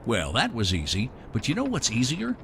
Well, that was easy, but you know what's easier?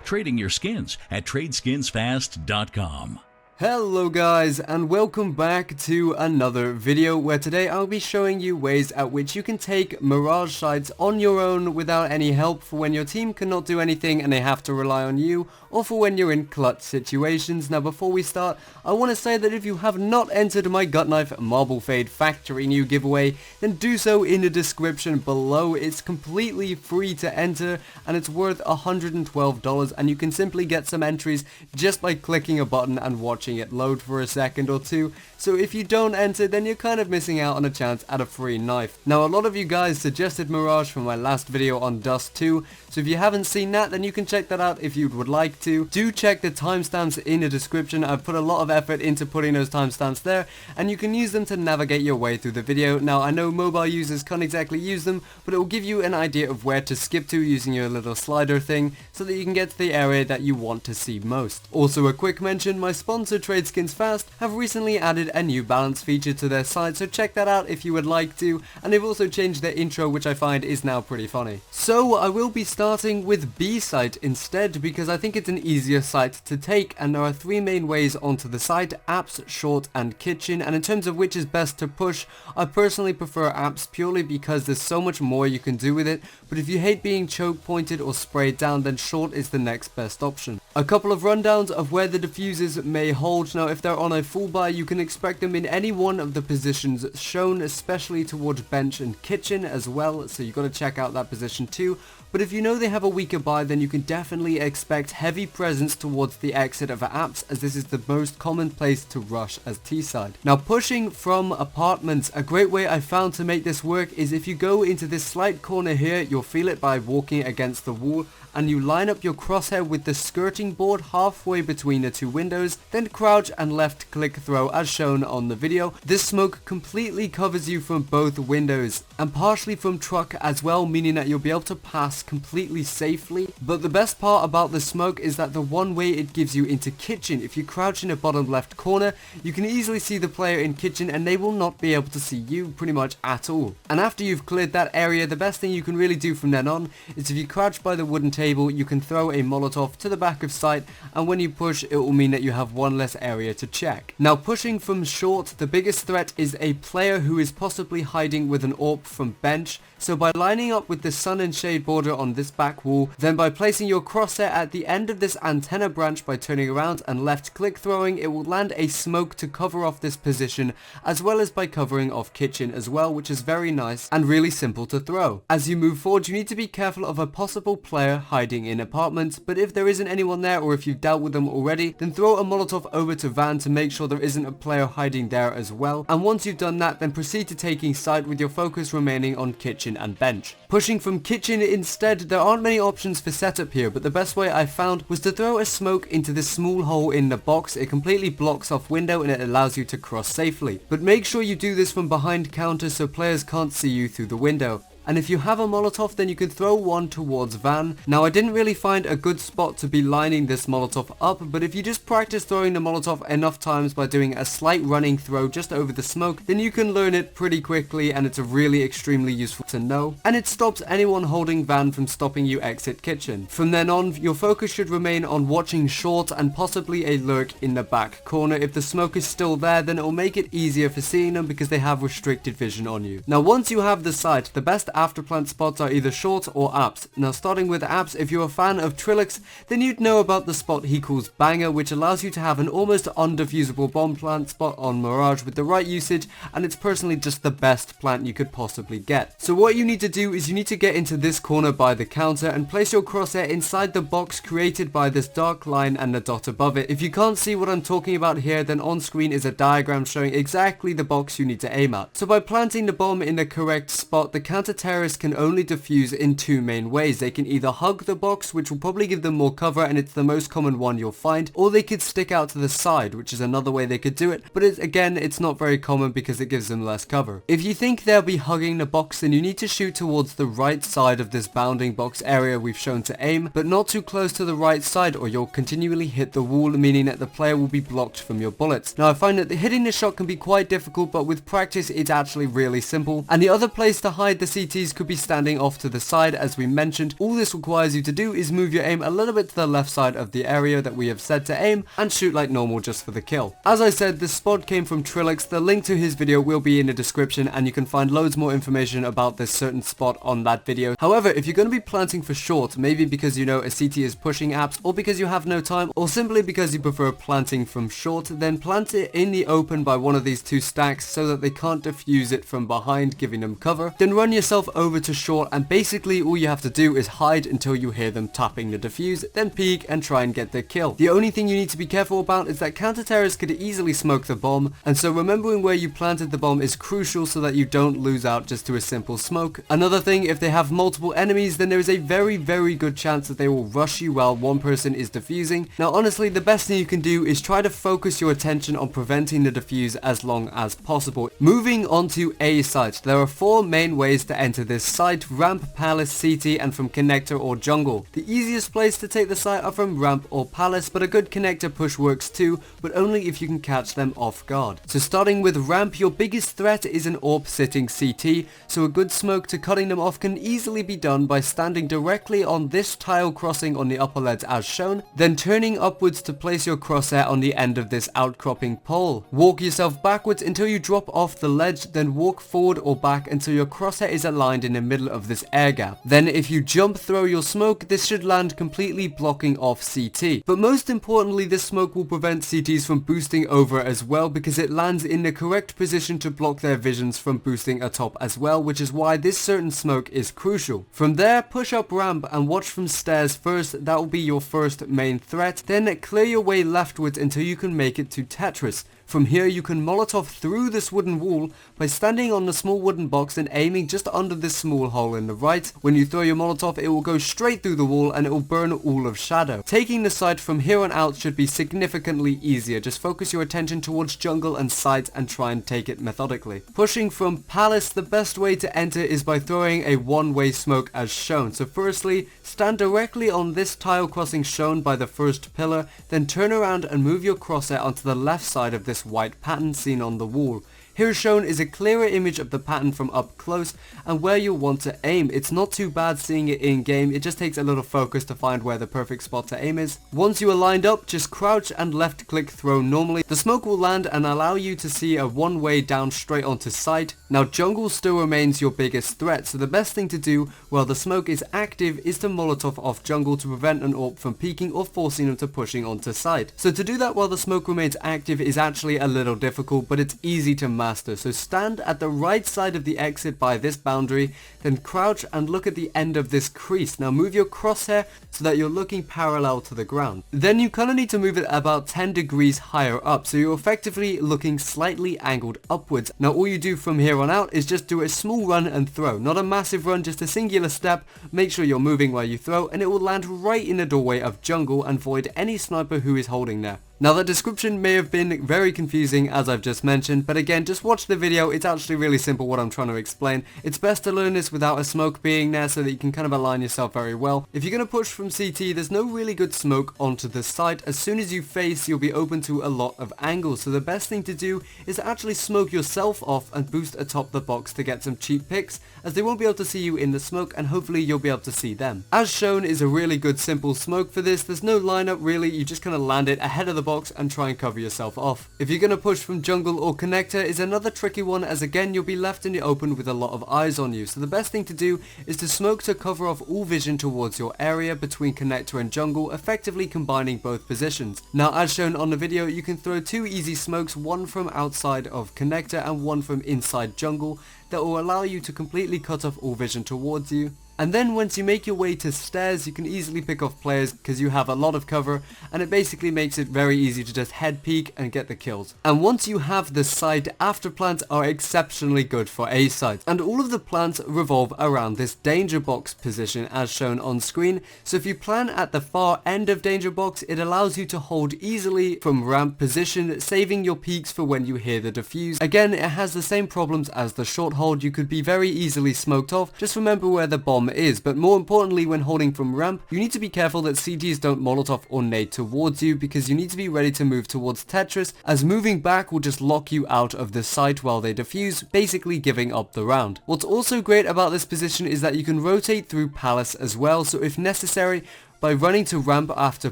Trading your skins at TradeSkinsFast.com. Hello guys, and welcome back to another video where today I'll be showing you ways at which you can take Mirage sites on your own without any help for when your team cannot do anything and they have to rely on you, or for when you're in clutch situations. Now before we start, I want to say that if you have not entered my Gutknife Marble Fade Factory new giveaway, then do so in the description below. It's completely free to enter and it's worth $112, and you can simply get some entries just by clicking a button and watching it load for a second or two. So if you don't enter, then you're kind of missing out on a chance at a free knife. Now a lot of you guys suggested Mirage from my last video on Dust 2, so if you haven't seen that, then you can check that out if you would like to. Do check the timestamps in the description. I've put a lot of effort into putting those timestamps there, and you can use them to navigate your way through the video. Now I know mobile users can't exactly use them, but it will give you an idea of where to skip to using your little slider thing, so that you can get to the area that you want to see most. Also a quick mention, my sponsor TradeSkinsFast have recently added a new balance feature to their site, so check that out if you would like to, and they've also changed their intro, which I find is now pretty funny. So I will be starting with B site instead, because I think it's an easier site to take, and there are three main ways onto the site: apps, short, and kitchen. And in terms of which is best to push, I personally prefer apps purely because there's so much more you can do with it, but if you hate being choke pointed or sprayed down, then short is the next best option. A couple of rundowns of where the diffusers may hold. Now if they're on a full buy, you can expect them in any one of the positions shown, especially towards bench and kitchen as well, so you've got to check out that position too. But if you know they have a weaker buy, then you can definitely expect heavy presence towards the exit of apps, as this is the most common place to rush as T-side. Now pushing from apartments, a great way I found to make this work is if you go into this slight corner here, you'll feel it by walking against the wall, and you line up your crosshair with the skirting board halfway between the two windows, then crouch and left click throw as shown on the video. This smoke completely covers you from both windows and partially from truck as well, meaning that you'll be able to pass completely safely. But the best part about the smoke is that the one way it gives you into kitchen. If you crouch in the bottom left corner, you can easily see the player in kitchen and they will not be able to see you pretty much at all. And after you've cleared that area, the best thing you can really do from then on is if you crouch by the wooden table, you can throw a Molotov to the back of site, and when you push, it will mean that you have one less area to check. Now pushing from short, the biggest threat is a player who is possibly hiding with an AWP from bench. So by lining up with the sun and shade border on this back wall, then by placing your crosshair at the end of this antenna branch by turning around and left click throwing, it will land a smoke to cover off this position, as well as by covering off kitchen as well, which is very nice and really simple to throw. As you move forward, you need to be careful of a possible player hiding in apartments, but if there isn't anyone there, or if you've dealt with them already, then throw a Molotov over to van to make sure there isn't a player hiding there as well. And once you've done that, then proceed to taking site with your focus remaining on kitchen and bench. Pushing from kitchen instead, there aren't many options for setup here, but the best way I found was to throw a smoke into this small hole in the box. It completely blocks off window and it allows you to cross safely. But make sure you do this from behind counter so players can't see you through the window. And if you have a Molotov, then you can throw one towards van. Now I didn't really find a good spot to be lining this Molotov up, but if you just practice throwing the Molotov enough times by doing a slight running throw just over the smoke, then you can learn it pretty quickly, and it's really extremely useful to know. And it stops anyone holding van from stopping you exit kitchen. From then on, your focus should remain on watching short and possibly a lurk in the back corner. If the smoke is still there, then it will make it easier for seeing them because they have restricted vision on you. Now once you have the sight, the best Afterplant spots are either short or apps. Now starting with apps, if you're a fan of Trilix, then you'd know about the spot he calls Banger, which allows you to have an almost undefusable bomb plant spot on Mirage with the right usage, and it's personally just the best plant you could possibly get. So what you need to do is you need to get into this corner by the counter and place your crosshair inside the box created by this dark line and the dot above it. If you can't see what I'm talking about here, then on screen is a diagram showing exactly the box you need to aim at. So by planting the bomb in the correct spot, the counter-terrorists can only defuse in two main ways. They can either hug the box, which will probably give them more cover, and it's the most common one you'll find, or they could stick out to the side, which is another way they could do it, but again, it's not very common because it gives them less cover. If you think they'll be hugging the box, then you need to shoot towards the right side of this bounding box area we've shown to aim, but not too close to the right side or you'll continually hit the wall, meaning that the player will be blocked from your bullets. Now I find that hitting the shot can be quite difficult, but with practice it's actually really simple. And the other place to hide the CT CTs could be standing off to the side as we mentioned. All this requires you to do is move your aim a little bit to the left side of the area that we have set to aim and shoot like normal just for the kill. As I said, this spot came from Trilix. The link to his video will be in the description and you can find loads more information about this certain spot on that video. However, if you're going to be planting for short, maybe because you know a CT is pushing apps, or because you have no time, or simply because you prefer planting from short, then plant it in the open by one of these two stacks so that they can't defuse it from behind, giving them cover. Then run yourself over to short and basically all you have to do is hide until you hear them tapping the defuse, then peek and try and get the kill. The only thing you need to be careful about is that counter-terrorists could easily smoke the bomb, and so remembering where you planted the bomb is crucial so that you don't lose out just to a simple smoke. Another thing, if they have multiple enemies, then there is a very good chance that they will rush you while one person is defusing. Now honestly, the best thing you can do is try to focus your attention on preventing the defuse as long as possible. Moving on to A site, there are 4 main ways to enter this site: ramp, palace, CT, and from connector or jungle. The easiest place to take the site are from ramp or palace, but a good connector push works too, but only if you can catch them off guard. So starting with ramp, your biggest threat is an AWP sitting CT, so a good smoke to cutting them off can easily be done by standing directly on this tile crossing on the upper ledge as shown, then turning upwards to place your crosshair on the end of this outcropping pole. Walk yourself backwards until you drop off the ledge, then walk forward or back until your crosshair is aligned in the middle of this air gap. Then if you jump throw your smoke, this should land completely blocking off CT. But most importantly, this smoke will prevent CTs from boosting over as well, because it lands in the correct position to block their visions from boosting atop as well, which is why this certain smoke is crucial. From there, push up ramp and watch from stairs first. That will be your first main threat. Then clear your way leftwards until you can make it to Tetris. From here you can Molotov through this wooden wall by standing on the small wooden box and aiming just under this small hole in the right. When you throw your Molotov, it will go straight through the wall and it will burn all of shadow. Taking the site from here on out should be significantly easier. Just focus your attention towards jungle and site and try and take it methodically. Pushing from palace, the best way to enter is by throwing a one-way smoke as shown. So firstly, stand directly on this tile crossing shown by the first pillar, then turn around and move your crosshair onto the left side of this white pattern seen on the wall. Here shown is a clearer image of the pattern from up close and where you'll want to aim. It's not too bad seeing it in game, it just takes a little focus to find where the perfect spot to aim is. Once you are lined up, just crouch and left click throw normally. The smoke will land and allow you to see a one way down straight onto site. Now jungle still remains your biggest threat, so the best thing to do while the smoke is active is to Molotov off jungle to prevent an AWP from peeking or forcing them to pushing onto site. So to do that while the smoke remains active is actually a little difficult, but it's easy to master. So stand at the right side of the exit by this boundary, then crouch and look at the end of this crease. Now move your crosshair so that you're looking parallel to the ground. Then you kind of need to move it about 10 degrees higher up, so you're effectively looking slightly angled upwards. Now all you do from here on out is just do a small run and throw. Not a massive run, just a singular step. Make sure you're moving while you throw and it will land right in the doorway of jungle and void any sniper who is holding there. Now that description may have been very confusing as I've just mentioned, but again, just watch the video. It's actually really simple what I'm trying to explain. It's best to learn this without a smoke being there so that you can kind of align yourself very well. If you're going to push from CT, there's no really good smoke onto the site. As soon as you face, you'll be open to a lot of angles, so the best thing to do is to actually smoke yourself off and boost atop the box to get some cheap picks, as they won't be able to see you in the smoke and hopefully you'll be able to see them. As shown is a really good simple smoke for this. There's no lineup really, you just kind of land it ahead of the box and try and cover yourself off. If you're going to push from jungle or connector is another tricky one, as again you'll be left in the open with a lot of eyes on you, so the best thing to do is to smoke to cover off all vision towards your area between connector and jungle, effectively combining both positions. Now as shown on the video, you can throw 2 easy smokes, one from outside of connector and one from inside jungle, that will allow you to completely cut off all vision towards you. And then once you make your way to stairs, you can easily pick off players because you have a lot of cover, and it basically makes it very easy to just head peek and get the kills. And once you have the site, afterplants are exceptionally good for A sites, and all of the plants revolve around this danger box position as shown on screen. So if you plan at the far end of danger box, it allows you to hold easily from ramp position, saving your peaks for when you hear the defuse. Again, it has the same problems as the short hold. You could be very easily smoked off. Just remember where the bomb bomb is, but more importantly when holding from ramp, you need to be careful that CTs don't Molotov or nade towards you, because you need to be ready to move towards Tetris, as moving back will just lock you out of the site while they defuse, basically giving up the round. What's also great about this position is that you can rotate through Palace as well, so if necessary, by running to ramp after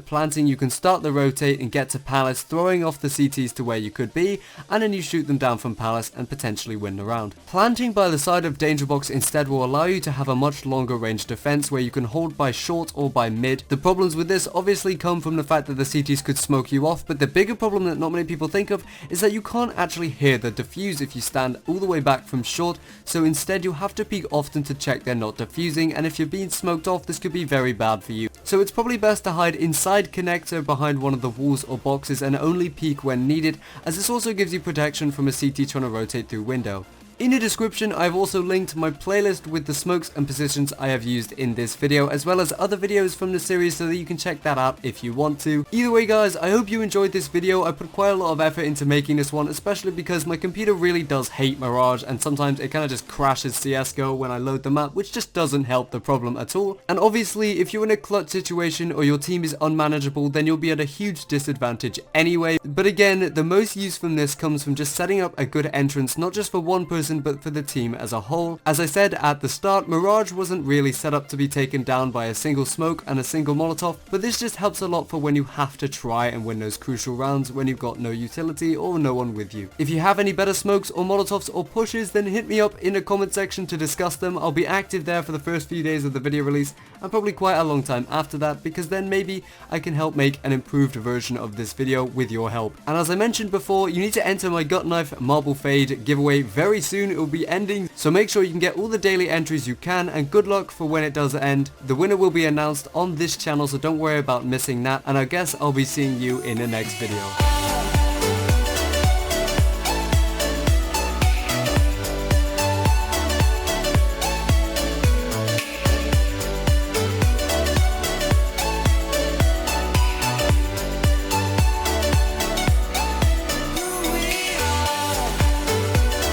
planting, you can start the rotate and get to Palace, throwing off the CTs to where you could be, and then you shoot them down from Palace and potentially win the round. Planting by the side of Danger Box instead will allow you to have a much longer range defense where you can hold by short or by mid. The problems with this obviously come from the fact that the CTs could smoke you off, but the bigger problem that not many people think of is that you can't actually hear the defuse if you stand all the way back from short, so instead you'll have to peek often to check they're not defusing, and if you're being smoked off, this could be very bad for you. So it's probably best to hide inside connector behind one of the walls or boxes and only peek when needed, as this also gives you protection from a CT trying to rotate through window. In the description, I've also linked my playlist with the smokes and positions I have used in this video, as well as other videos from the series, so that you can check that out if you want to. Either way guys, I hope you enjoyed this video. I put quite a lot of effort into making this one, especially because my computer really does hate Mirage, and sometimes it kind of just crashes CSGO when I load the map, which just doesn't help the problem at all. And obviously, if you're in a clutch situation or your team is unmanageable, then you'll be at a huge disadvantage anyway. But again, the most use from this comes from just setting up a good entrance, not just for one person, but for the team as a whole. As I said at the start, Mirage wasn't really set up to be taken down by a single smoke and a single Molotov, but this just helps a lot for when you have to try and win those crucial rounds when you've got no utility or no one with you. If you have any better smokes or Molotovs or pushes, then hit me up in the comment section to discuss them. I'll be active there for the first few days of the video release, and probably quite a long time after that, because then maybe I can help make an improved version of this video with your help. And as I mentioned before, you need to enter my Gut Knife Marble Fade giveaway very soon. It will be ending, so make sure you can get all the daily entries you can, and good luck for when it does end. The winner will be announced on this channel, so don't worry about missing that, and I guess I'll be seeing you in the next video.